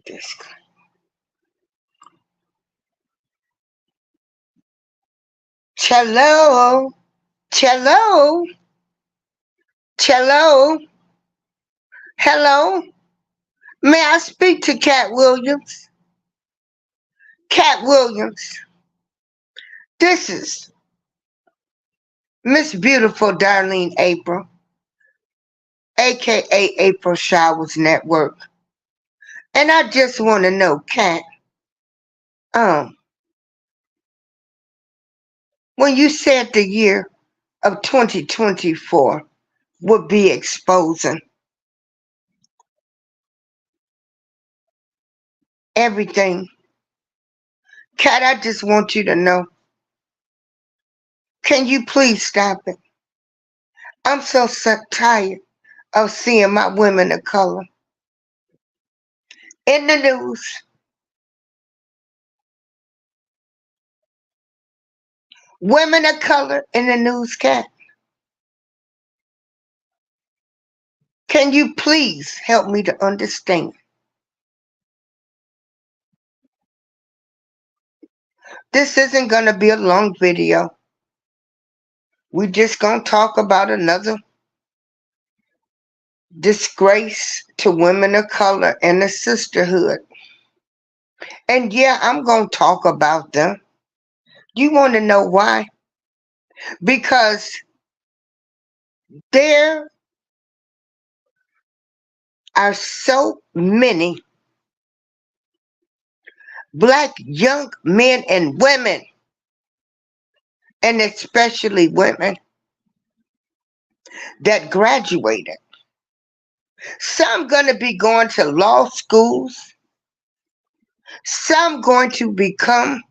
This. Cello, cello, cello. Hello, may I speak to Cat Williams? Cat Williams, this is Miss Beautiful Darlene April, aka April Showers Network. And I just want to know, Cat, um, when you said the year of 2024 would be exposing everything, Cat, I just want you to know, can you please stop it? I'm so tired of seeing my women of color in the news. Women of color in the news, Cat. Can you please help me to understand? This isn't going to be a long video. We're just going to talk about another disgrace to women of color and the sisterhood. And yeah, I'm going to talk about them. You want to know why? Because there are so many black young men and women, and especially women, that graduated. Some going to be going to law schools. Some going to become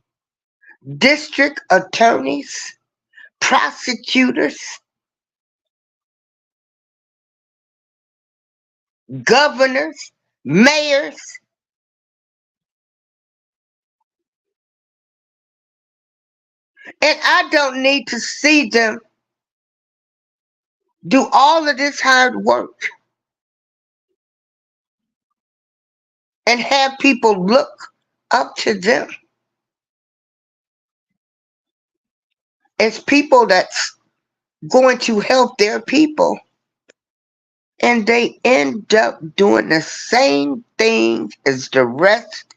district attorneys, prosecutors, governors, mayors. And I don't need to see them do all of this hard work and have people look up to them as people that's going to help their people. And they end up doing the same thing as the rest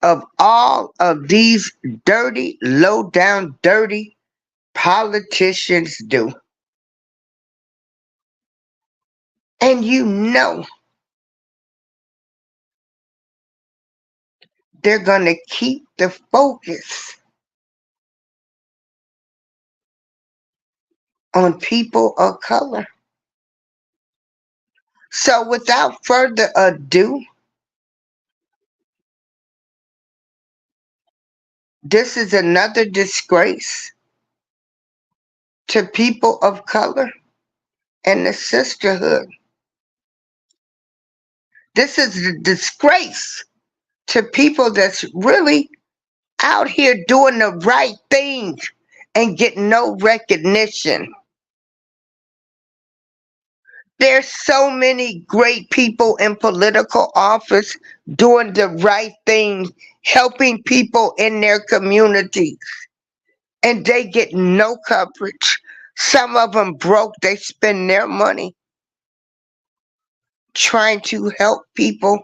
of all of these dirty, low down, dirty politicians do. And you know they're going to keep the focus on people of color. So without further ado, this is another disgrace to people of color and the sisterhood. This is a disgrace to people that's really out here doing the right thing and getting no recognition. There's so many great people in political office doing the right thing, helping people in their communities, and they get no coverage. Some of them broke, they spend their money trying to help people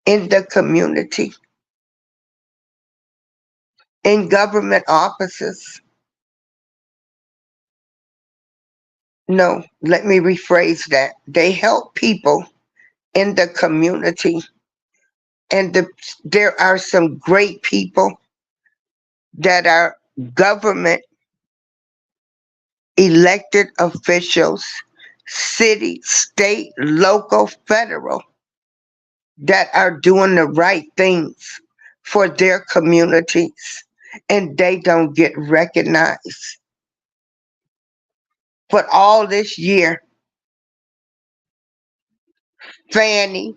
in the community, in government offices. No, let me rephrase that. They help people in the community, and there are some great people that are government elected officials, city, state, local, federal, that are doing the right things for their communities, and they don't get recognized. But all this year, Fannie,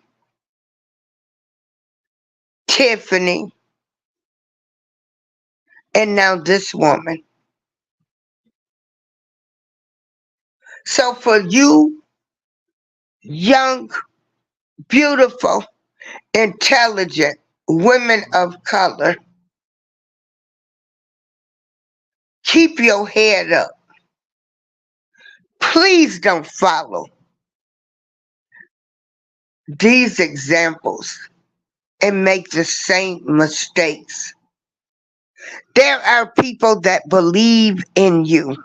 Tiffany, and now this woman. So for you, young, beautiful, intelligent women of color, keep your head up. Please don't follow these examples and make the same mistakes. There are people that believe in you.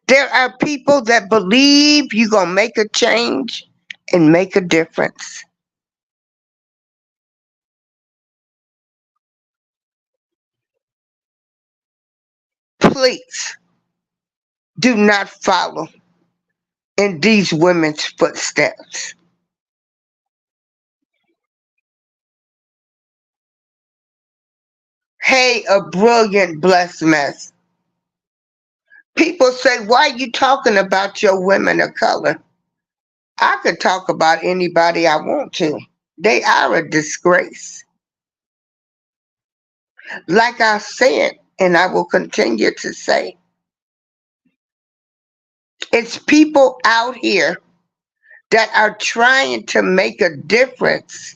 There are people that believe you're going to make a change and make a difference. Please do not follow in these women's footsteps. Hey, a brilliant, blessed mess. People say, why are you talking about your women of color? I could talk about anybody I want to. They are a disgrace. Like I said, and I will continue to say, it's people out here that are trying to make a difference.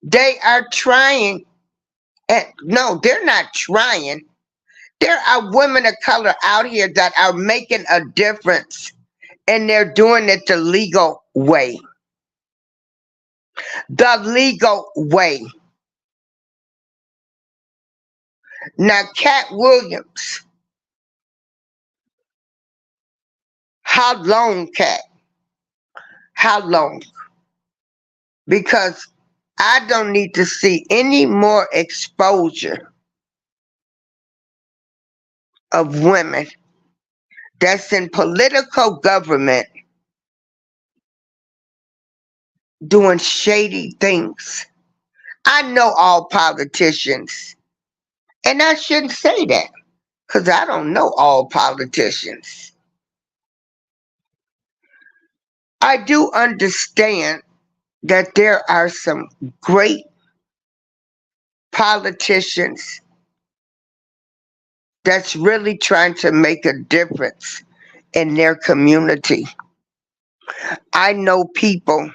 They are trying, and no, they're not trying. There are women of color out here that are making a difference, and they're doing it the legal way. The legal way. Now, Cat Williams, how long, Cat? How long? Because I don't need to see any more exposure of women that's in political government doing shady things. I know all politicians, and I shouldn't say that because I don't know all politicians. I do understand that there are some great politicians that's really trying to make a difference in their community. I know people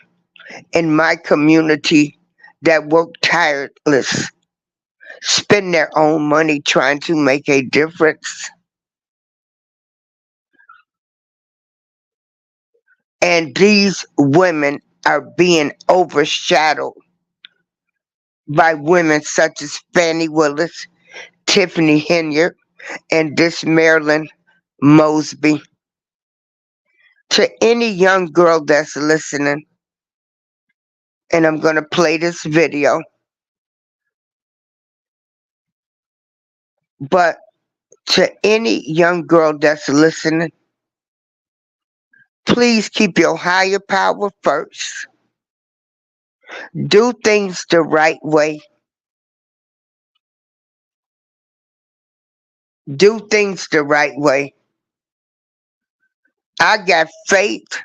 in my community that work tireless, spend their own money trying to make a difference. And these women are being overshadowed by women such as Fannie Willis, Tiffany Henyard, and this Marilyn Mosby. To any young girl that's listening, and I'm going to play this video, but to any young girl that's listening, please keep your higher power first. Do things the right way. Do things the right way. I got faith.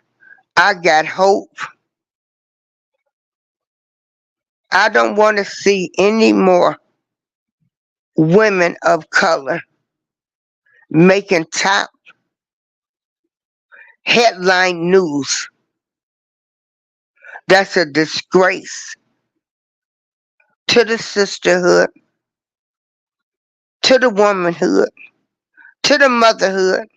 I got hope. I don't want to see any more women of color making top headline news. That's a disgrace to the sisterhood, to the womanhood, to the motherhood,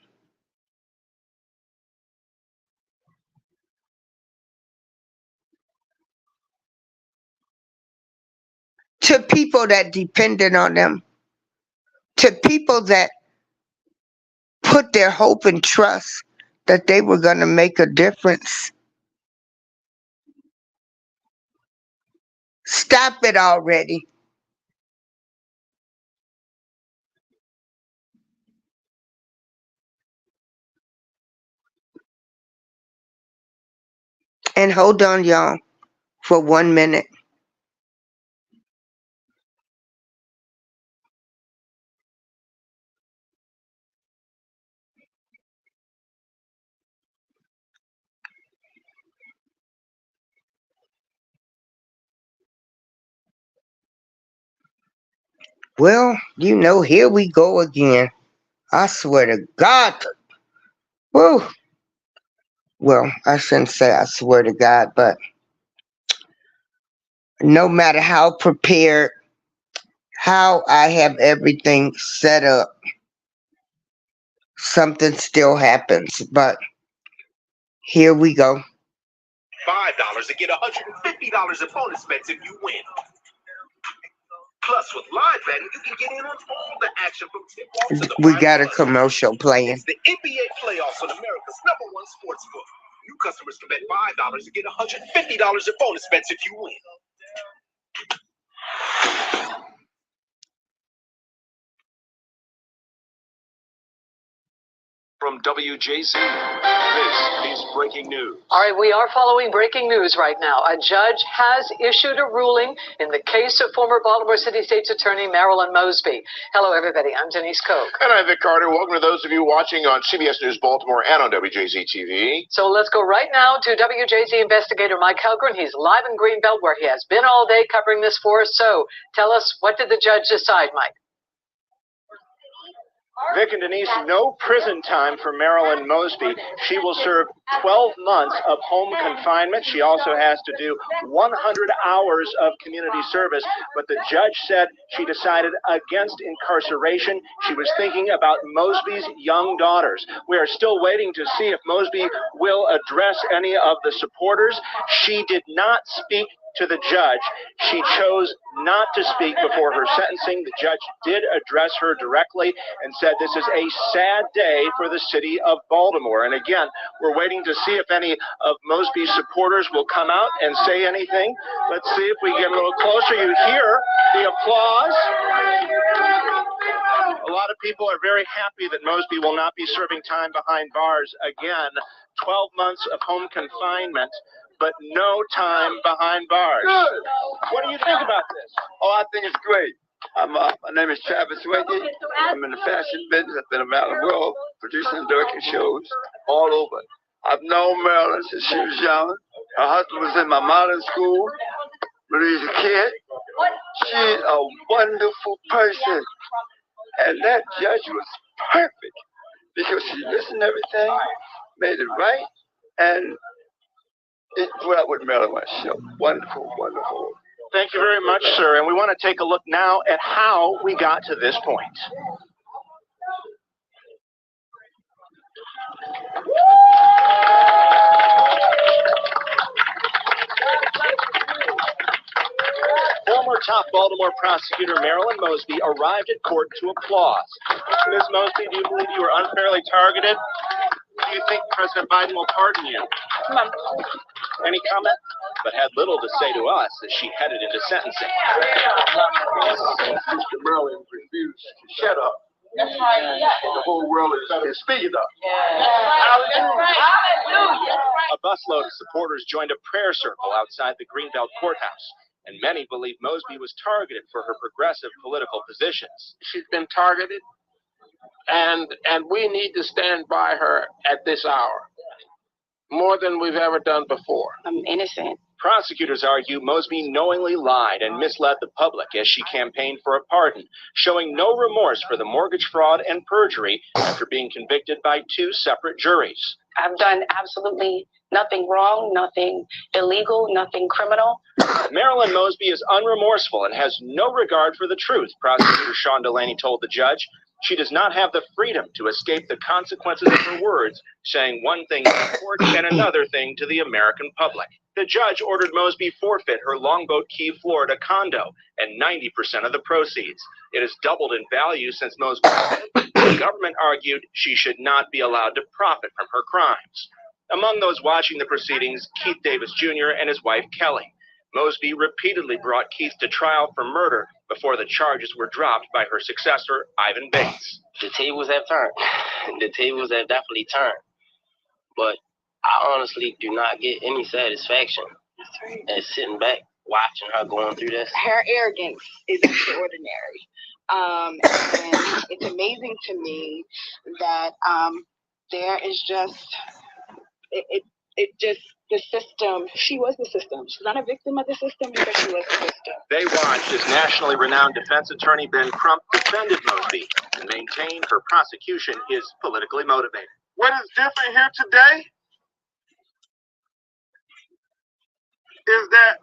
to people that depended on them, to people that put their hope and trust that they were going to make a difference. Stop it already. And hold on, y'all, for 1 minute. Well, here we go again. I swear to God. Woo. well, I shouldn't say I swear to God, but no matter how prepared, how I have everything set up, something still happens. But here we go. $5 to get $150 in bonus bets if you win. Plus, with live betting, you can get in on all the action from tip-off to the We final got a buzzer. commercial playing. It's the NBA playoffs on America's #1 sportsbook. New customers can bet $5 to get $150 in bonus bets if you win. From WJZ, this is breaking news. All right, we are following breaking news right now. A judge has issued a ruling in the case of former Baltimore City State's Attorney Marilyn Mosby. Hello, everybody. I'm Denise Koch. And I'm Vic Carter. Welcome to those of you watching on CBS News Baltimore and on WJZ TV. So let's go right now to WJZ investigator Mike Helgren. He's live in Greenbelt, where he has been all day covering this for us. So tell us, what did the judge decide, Mike? Vic and Denise, no prison time for Marilyn Mosby. She will serve 12 months of home confinement. She also has to do 100 hours of community service. But the judge said she decided against incarceration. She was thinking about Mosby's young daughters. We are still waiting to see if Mosby will address any of the supporters. She did not speak to the judge. She chose not to speak before her sentencing. The judge did address her directly and said this is a sad day for the city of Baltimore. And again, we're waiting to see if any of Mosby's supporters will come out and say anything. Let's see if we get a little closer. You hear the applause. A lot of people are very happy that Mosby will not be serving time behind bars again. 12 months of home confinement, but no time behind bars. Good. What do you think about this? Oh, I think it's great. My name is Travis Wiggy. I'm in the fashion business. I've been around the world producing and directing shows all over. I've known Marilyn since she was young. Her husband was in my modeling school when he was a kid. She's a wonderful person. And that judge was perfect because she listened to everything, made it right, and it put up with Marilyn show. Wonderful, wonderful. Thank you very much, sir. And we want to take a look now at how we got to this point. Former top Baltimore prosecutor Marilyn Mosby arrived at court to applause. Ms. Mosby, do you believe you were unfairly targeted? Do you think President Biden will pardon you? Any comment? But had little to say to us as she headed into sentencing. Mr. Marilyn refused to shut up. The whole world is speaking up. A busload of supporters joined a prayer circle outside the Greenbelt courthouse, and many believe Mosby was targeted for her progressive political positions. She's been targeted, and we need to stand by her at this hour, more than we've ever done before. I'm innocent. Prosecutors argue Mosby knowingly lied and misled the public as she campaigned for a pardon, showing no remorse for the mortgage fraud and perjury after being convicted by two separate juries. I've done absolutely nothing wrong, nothing illegal, nothing criminal. Marilyn Mosby is unremorseful and has no regard for the truth, Prosecutor Sean Delaney told the judge. She does not have the freedom to escape the consequences of her words, saying one thing to court and another thing to the American public. The judge ordered Mosby forfeit her Longboat Key, Florida condo and 90% of the proceeds. It has doubled in value since Mosby died. The government argued she should not be allowed to profit from her crimes. Among those watching the proceedings, Keith Davis Jr. and his wife Kelly. Mosby repeatedly brought Keith to trial for murder before the charges were dropped by her successor, Ivan Bates. The tables have turned. The tables have definitely turned. But I honestly do not get any satisfaction at sitting back, watching her going through this. Her arrogance is extraordinary. And it's amazing to me that there is just, the system. She was the system. She's not a victim of the system because she was the system. They watched as nationally renowned defense attorney Ben Crump defended Mosby and maintained her prosecution is politically motivated. What is different here today is that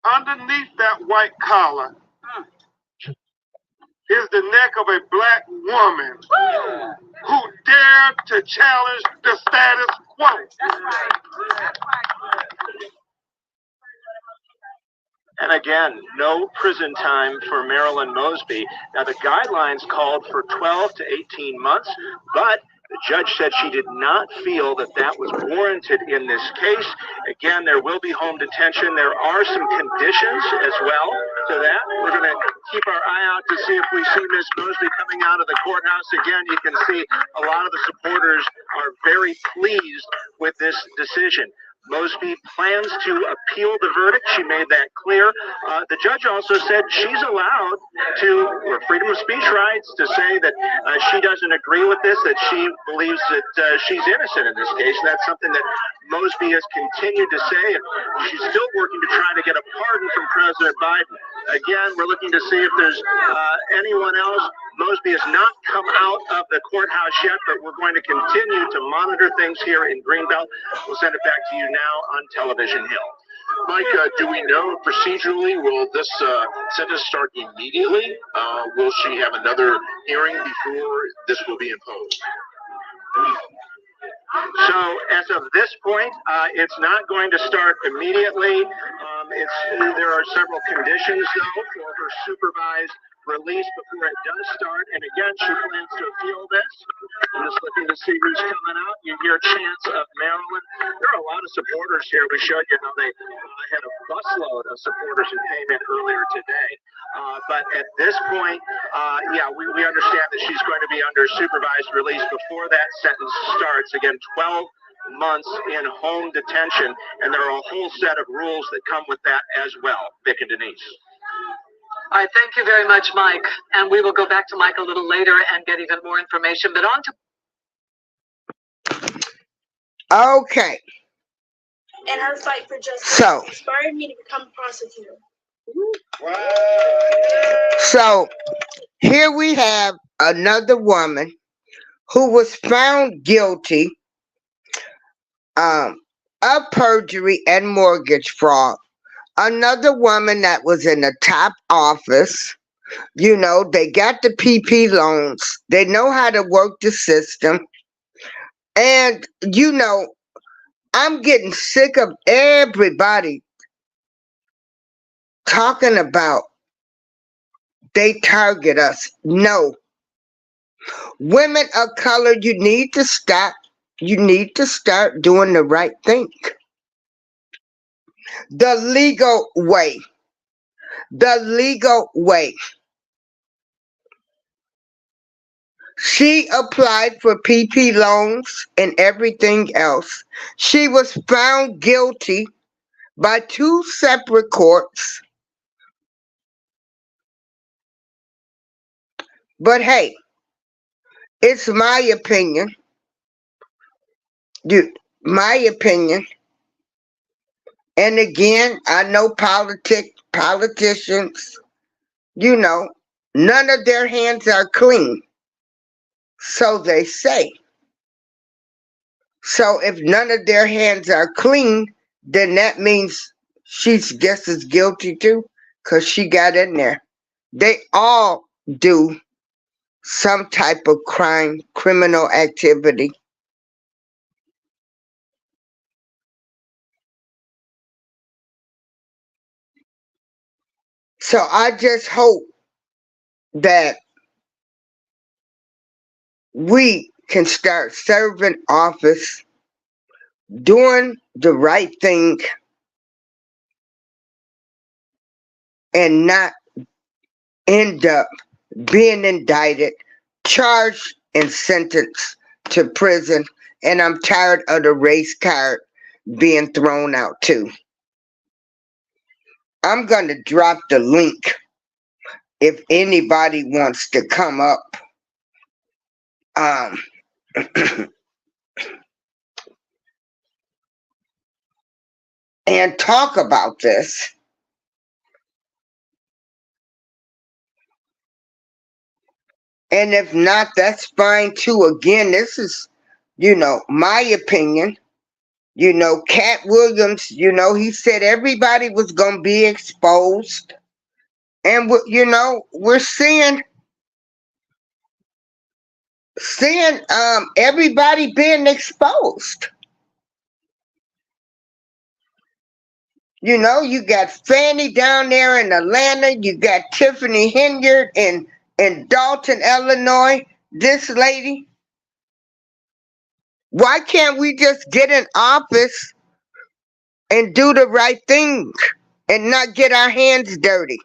underneath that white collar is the neck of a black woman who dared to challenge the status quo. And again, no prison time for Marilyn Mosby. Now, the guidelines called for 12 to 18 months, but the judge said she did not feel that that was warranted in this case. Again, there will be home detention. There are some conditions as well to that. We're going to keep our eye out to see if we see Ms. Mosby coming out of the courthouse. Again, you can see a lot of the supporters are very pleased with this decision. Mosby plans to appeal the verdict. She made that clear. The judge also said she's allowed to, or freedom of speech rights, to say that she doesn't agree with this, that she believes that she's innocent in this case. And that's something that Mosby has continued to say, and she's still working to try to get a pardon from President Biden. Again, we're looking to see if there's anyone else. Mosby has not come out of the courthouse yet, but we're going to continue to monitor things here in Greenbelt. We'll send it back to you now on Television Hill. Mike, do we know procedurally, will this sentence start immediately? Will she have another hearing before this will be imposed? So as of this point, it's not going to start immediately. There are several conditions, though, for her supervised release before it does start. And again, she plans to appeal this. I'm just looking to see who's coming out. You hear chants of Marilyn. There are a lot of supporters here. We showed you how they had a busload of supporters who came in earlier today. But at this point, we understand that she's going to be under supervised release before that sentence starts. Again, 12 months in home detention, and there are a whole set of rules that come with that as well. Vic and Denise. All right, thank you very much, Mike. And we will go back to Mike a little later and get even more information. But on to... Okay. And her fight for justice So inspired me to become a prosecutor. So here we have another woman who was found guilty of perjury and mortgage fraud. Another woman that was in the top office. You know, they got the PP loans. They know how to work the system. And, you know, I'm getting sick of everybody talking about they target us. No. Women of color, you need to stop. You need to start doing the right thing. The legal way. The legal way. She applied for PP loans and everything else. She was found guilty by 2 separate courts. But hey, it's my opinion. My opinion. And again, I know politicians, you know, none of their hands are clean. So they say. So if none of their hands are clean, then that means she's just as guilty too, because she got in there. They all do some type of crime, criminal activity. So I just hope that we can start serving office, doing the right thing, and not end up being indicted, charged, and sentenced to prison. And I'm tired of the race card being thrown out too. I'm going to drop the link if anybody wants to come up. And talk about this. And if not, that's fine too. Again, this is, you know, my opinion. Cat Williams, he said everybody was going to be exposed. And, we're seeing everybody being exposed. You got Fanny down there in Atlanta. You got Tiffany Henyard in Dalton, Illinois. This lady. Why can't we just get in office and do the right thing and not get our hands dirty?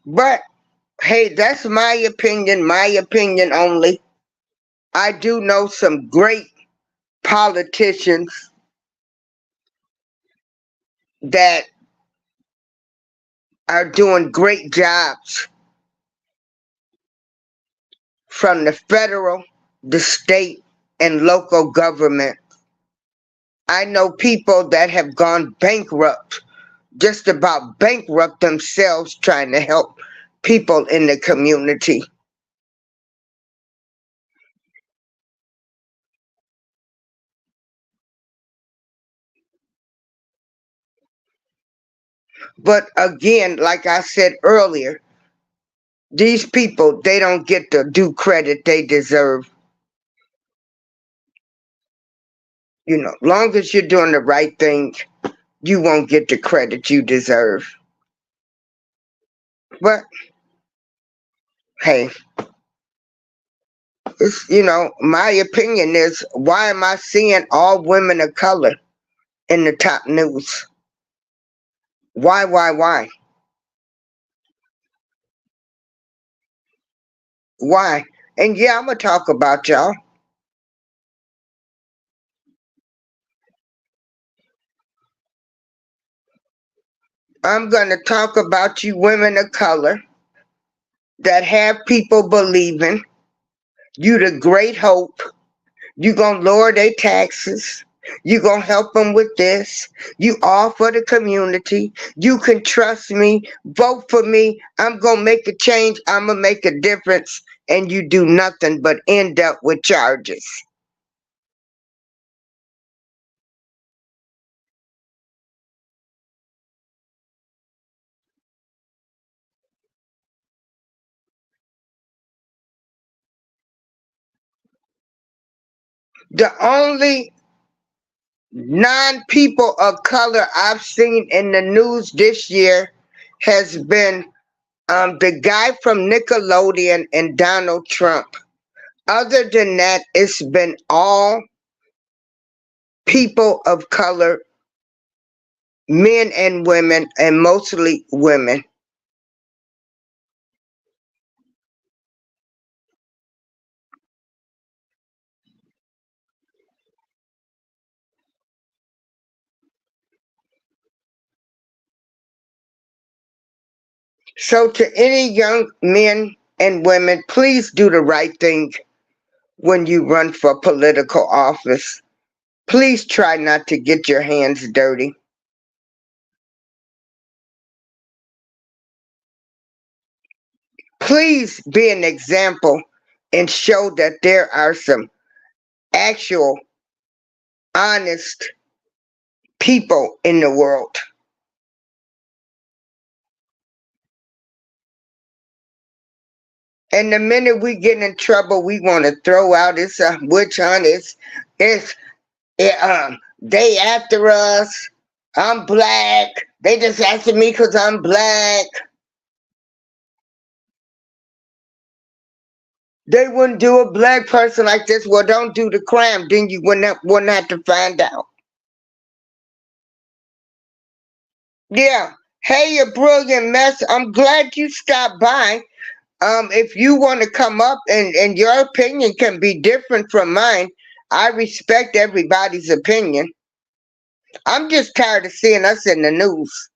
But hey, that's my opinion only. I do know some great politicians that are doing great jobs from the federal, the state, and local government. I know people that have gone bankrupt, just about bankrupt themselves trying to help people in the community. But again, like I said earlier, these people, they don't get the due credit they deserve. Long as you're doing the right thing, you won't get the credit you deserve. But hey, my opinion is, why am I seeing all women of color in the top news? Why? Why? And yeah, I'm gonna talk about y'all. I'm gonna talk about you women of color that have people believing you the great hope. You gonna lower their taxes. You gonna help them with this. You all for the community. You can trust me. Vote for me. I'm gonna make a change. I'm gonna make a difference. And you do nothing but end up with charges. The only non-people of color I've seen in the news this year has been the guy from Nickelodeon and Donald Trump. Other than that, it's been all people of color, men and women, and mostly women. So to any young men and women, please do the right thing when you run for political office. Please try not to get your hands dirty. Please be an example and show that there are some actual honest people in the world. And the minute we get in trouble, we want to throw out it's a witch hunt. They after us. I'm black. They just after me because I'm black. They wouldn't do a black person like this. Well, don't do the crime. Then you wouldn't have to find out. Yeah. Hey, you brilliant mess. I'm glad you stopped by. If you want to come up and your opinion can be different from mine, I respect everybody's opinion. I'm just tired of seeing us in the news.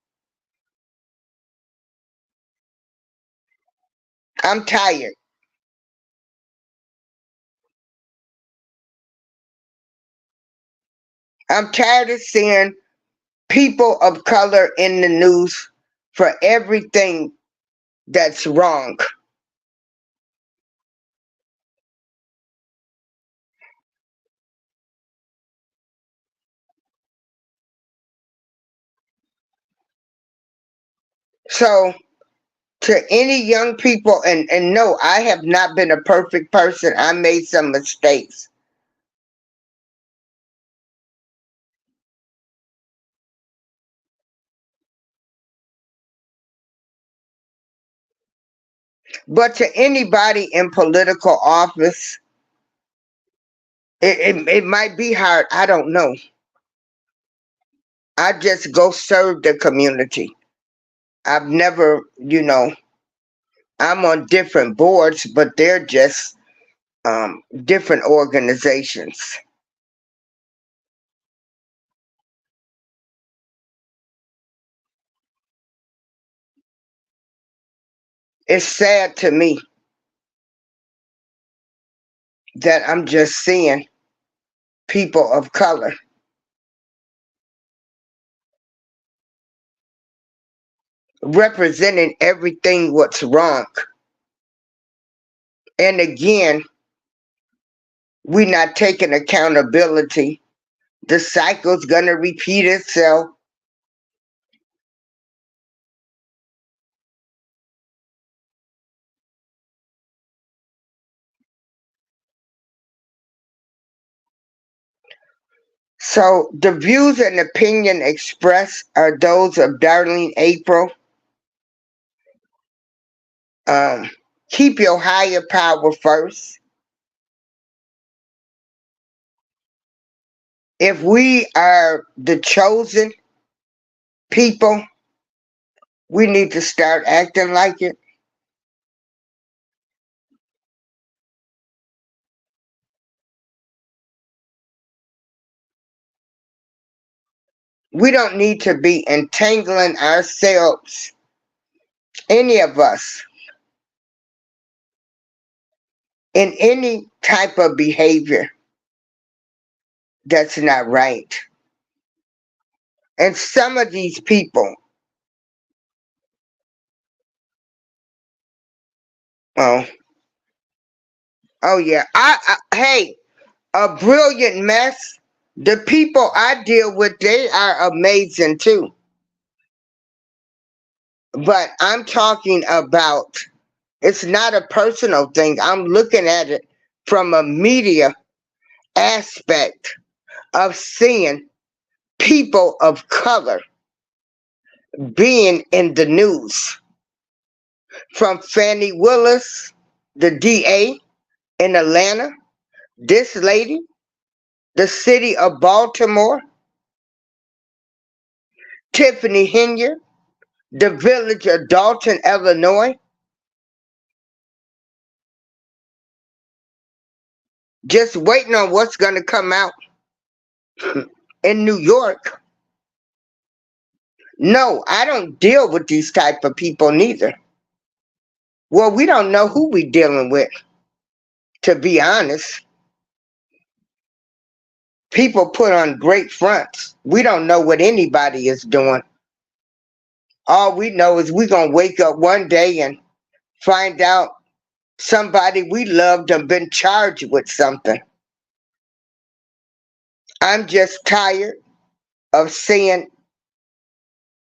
I'm tired. I'm tired of seeing people of color in the news for everything that's wrong. So to any young people, and no, I have not been a perfect person. I made some mistakes. But to anybody in political office, it might be hard. I don't know. I just go serve the community. I've never, I'm on different boards, but they're just different organizations. It's sad to me that I'm just seeing people of color representing everything what's wrong. And again, we're not taking accountability. The cycle's going to repeat itself. So the views and opinion expressed are those of Darlene April. Keep your higher power first. If we are the chosen people, we need to start acting like it. We don't need to be entangling ourselves, any of us, in any type of behavior that's not right. And some of these people, oh, oh yeah, hey, a brilliant mess. The people I deal with, they are amazing too. But I'm talking about, it's not a personal thing. I'm looking at it from a media aspect of seeing people of color being in the news. From Fannie Willis, the DA in Atlanta, this lady, the city of Baltimore, Tiffany Henya, the village of Dalton, Illinois, just waiting on what's going to come out in New York. No, I don't deal with these type of people neither. Well, we don't know who we dealing with, to be honest. People put on great fronts. We don't know what anybody is doing. All we know is we're going to wake up one day and find out somebody we loved and been charged with something. I'm just tired of seeing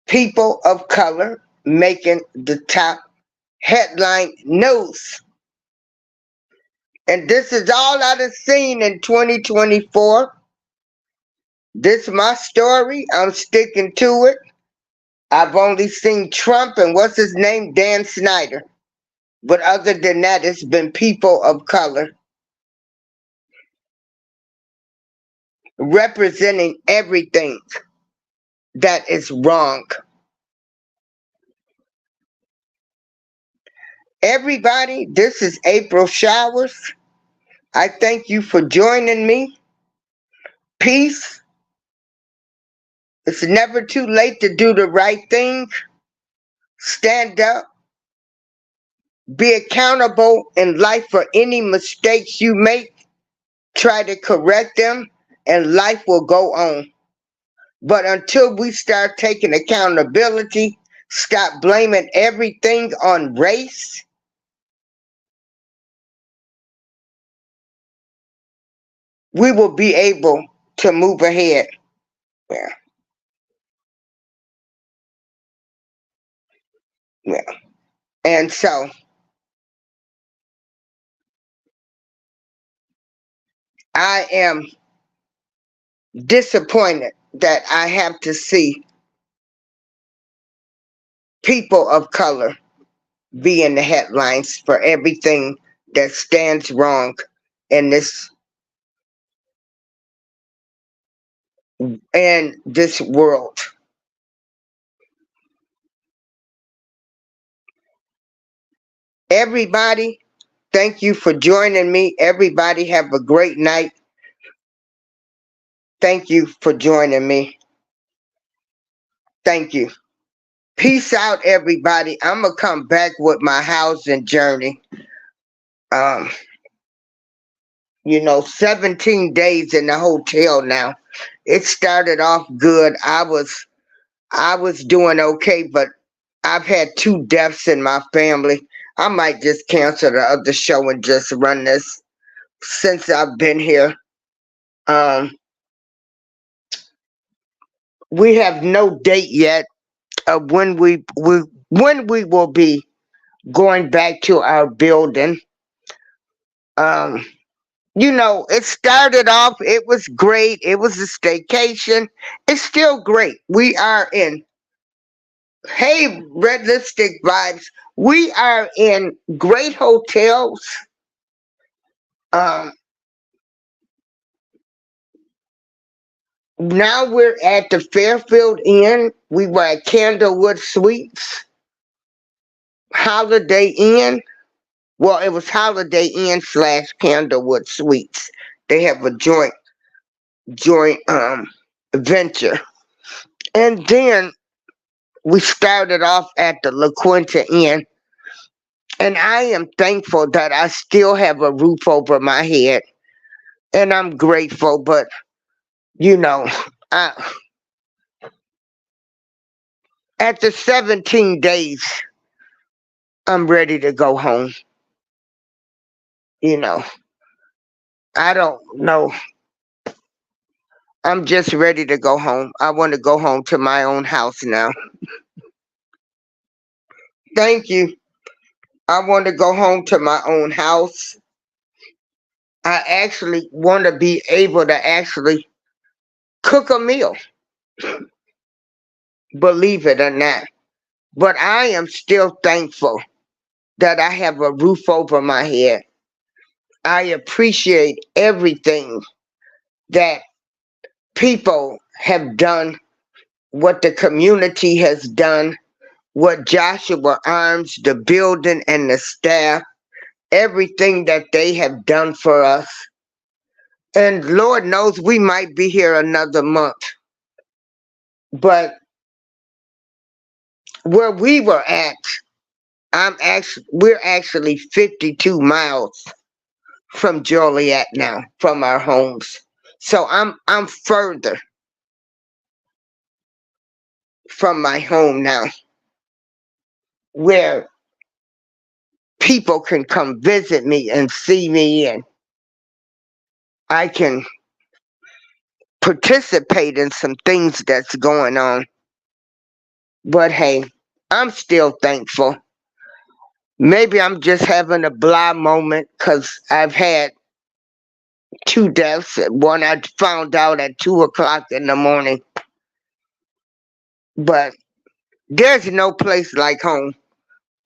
people of color making the top headline news. And this is all I've seen in 2024. This is my story. I'm sticking to it. I've only seen Trump and what's his name, Dan Snyder. But other than that, it's been people of color representing everything that is wrong. Everybody, this is April Showers. I thank you for joining me. Peace. It's never too late to do the right thing. Stand up. Be accountable in life for any mistakes you make. Try to correct them, and life will go on. But until we start taking accountability, stop blaming everything on race, we will be able to move ahead. Yeah. Yeah. And so I am disappointed that I have to see people of color be in the headlines for everything that stands wrong in this world. Everybody, thank you for joining me. Everybody have a great night. Thank you for joining me. Thank you. Peace out, everybody. I'm gonna come back with my housing journey. Um, 17 days in the hotel now. It started off good. I was doing okay, but I've had 2 deaths in my family. I might just cancel the other show and just run this since I've been here. Um, we have no date yet of when we will be going back to our building. Um, it started off, it was great. It was a staycation. It's still great. We are in, hey, realistic vibes. We are in great hotels. Um, Now we're at the Fairfield Inn. We were at Candlewood Suites, Holiday Inn. Well, it was Holiday Inn / Candlewood Suites. They have a joint venture. And then we started off at the La Quinta Inn. And I am thankful that I still have a roof over my head. And I'm grateful, but you know, I, after 17 days, I'm ready to go home. You know, I don't know. I'm just ready to go home. I want to go home to my own house now. Thank you. I want to go home to my own house. I actually want to be able to actually cook a meal, believe it or not. But I am still thankful that I have a roof over my head. I appreciate everything that people have done, what the community has done, what Joshua Arms, the building, and the staff, everything that they have done for us. And Lord knows we might be here another month. But where we were at, we're actually 52 miles from Joliet now, from our homes. So I'm further from my home now, where people can come visit me and see me, and I can participate in some things that's going on. But hey, I'm still thankful. Maybe I'm just having a blah moment because I've had 2 deaths. One I found out at 2 o'clock in the morning. But there's no place like home.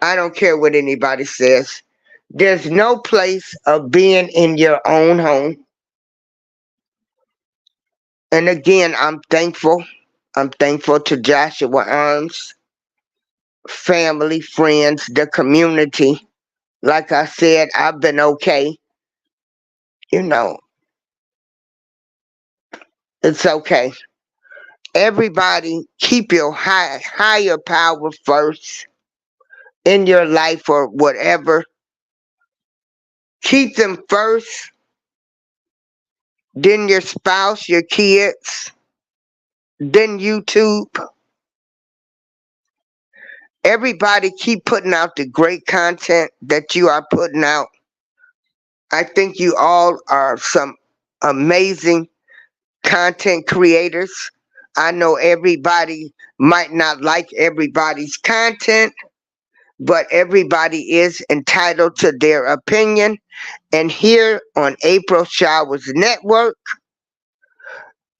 I don't care what anybody says. There's no place of being in your own home. And again, I'm thankful. I'm thankful to Joshua Arms, family, friends, the community. Like I said, I've been okay. You know, it's okay. Everybody, keep your higher power first in your life or whatever. Keep them first, then your spouse, your kids, then YouTube. Everybody keep putting out the great content that you are putting out. I think you all are some amazing content creators. I know everybody might not like everybody's content, but everybody is entitled to their opinion. And here on April Showers Network,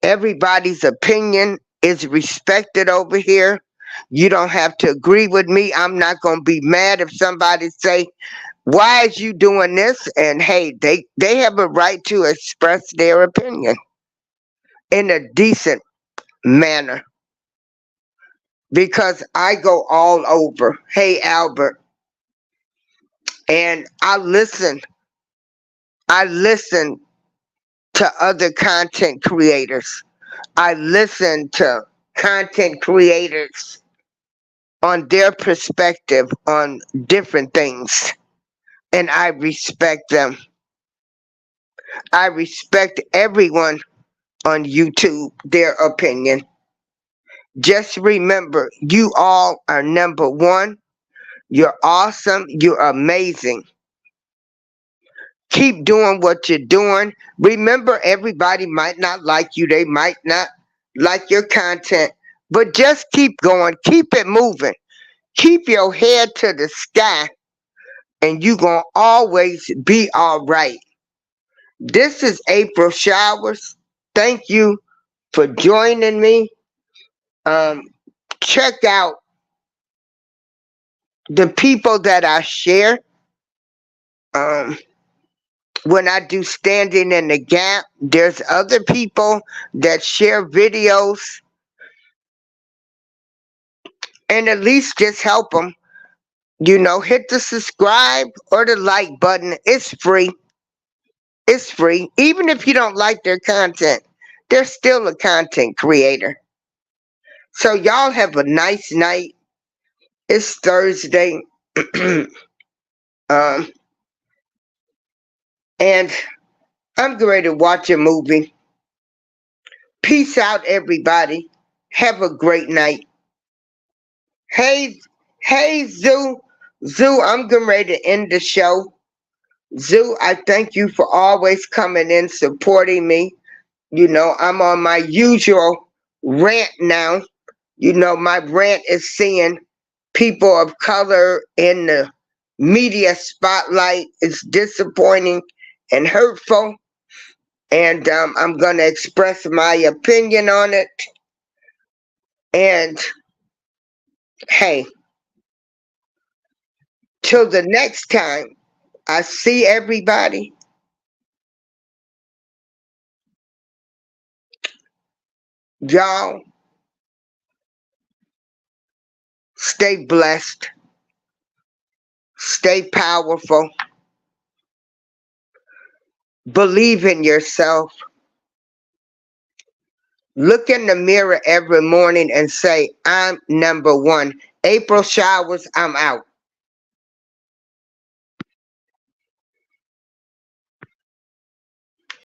everybody's opinion is respected over here. You don't have to agree with me. I'm not going to be mad if somebody say, why is you doing this? And hey, they have a right to express their opinion in a decent manner, because I go all over. Hey, Albert. And I listen to other content creators. I listen to content creators on their perspective on different things. And I respect them. I respect everyone on YouTube, their opinion. Just remember, you all are number one. You're awesome. You're amazing. Keep doing what you're doing. Remember, everybody might not like you. They might not like your content. But just keep going. Keep it moving. Keep your head to the sky. And you're going to always be all right. This is April Showers. Thank you for joining me. Check out the people that I share. When I do Standing in the Gap, there's other people that share videos, and at least just help them. You know, hit the subscribe or the like button. It's free. It's free. Even if you don't like their content, they're still a content creator. So y'all have a nice night. It's Thursday. um, and I'm going to watch a movie. Peace out, everybody. Have a great night. Hey, hey, Zoo. Zoo, I'm getting ready to end the show. Zoo, I thank you for always coming in, supporting me. You know, I'm on my usual rant now. You know, my rant is seeing people of color in the media spotlight. It's disappointing and hurtful. And I'm going to express my opinion on it. And hey, till the next time I see everybody, y'all stay blessed, stay powerful, believe in yourself. Look in the mirror every morning and say, I'm number one. April Showers, I'm out.